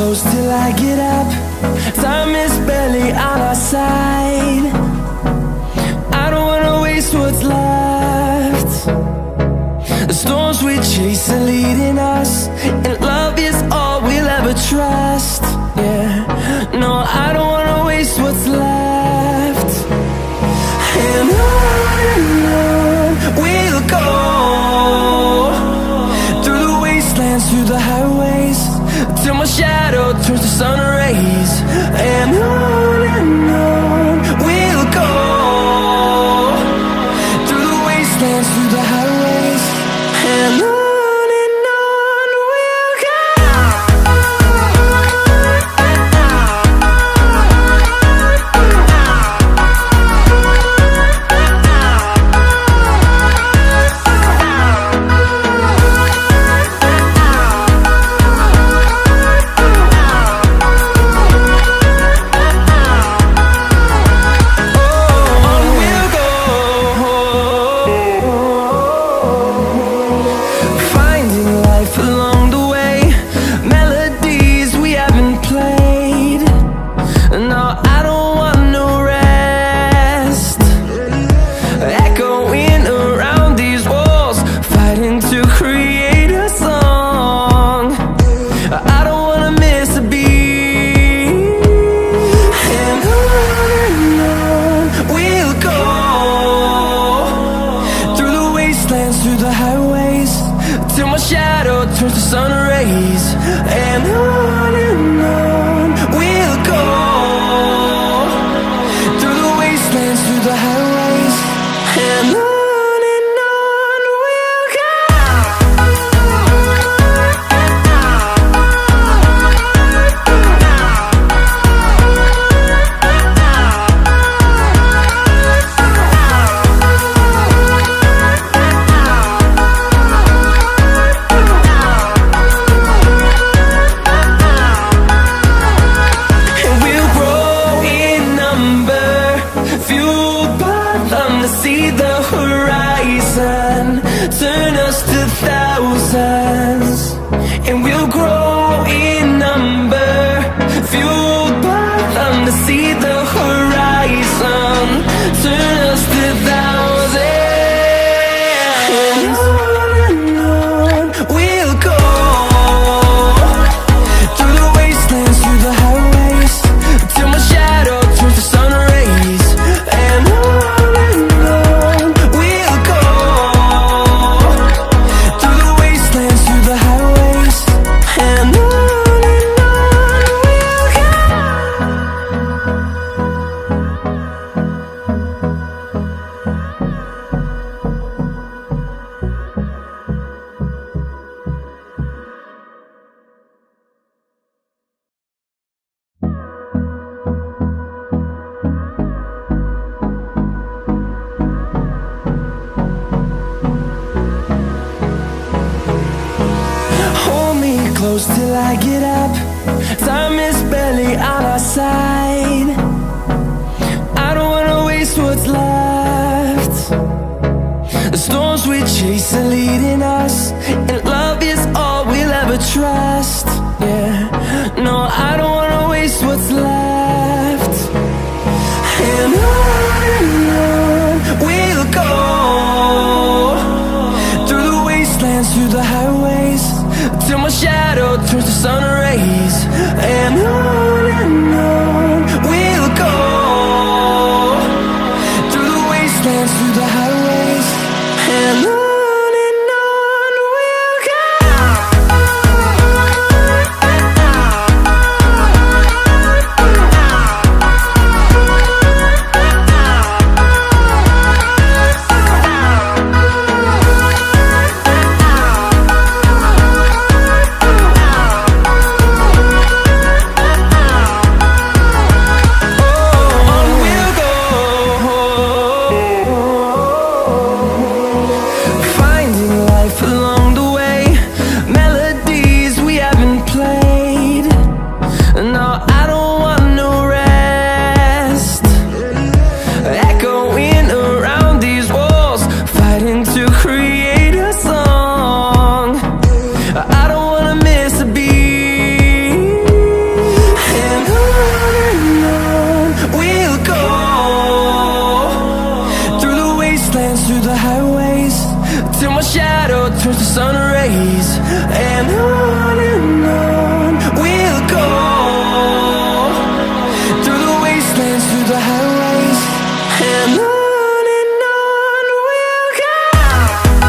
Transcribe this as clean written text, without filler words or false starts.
close till I get up. Time is barely on our side. I don't wanna waste what's left. The storms we chase are leading us, and love is all we'll ever trust. Yeah, no, I don't wanna waste what's left. And on we'll go, through the wastelands, through the highways, till my shadow turns to sun rays. And on we'll go, through the wastelands, through the highways, and on we'll go. Through the highways, till my shadow turns to sun rays. And on we'll go, through the wastelands, through the highways, and on we'll go. See the horizon turn us to thousands, and we'll grow in number, fueled by them. To see the horizon turn us to thousands, and on we'll go, through the wastelands, through the highways, till my shadow turns to sun rays. And close till I get up. Time is barely on our side. I don't wanna waste what's left. The storms we chase are leading us, and love is all we'll ever trust. Yeah, no, I don't wanna waste what's left. And on we'll go, through the wastelands, through the highways, till my shadow turns to sun rays. And on we'll go, through the wastelands, through the highways, and on we'll go. through the highways till my shadow turns to sun rays. And on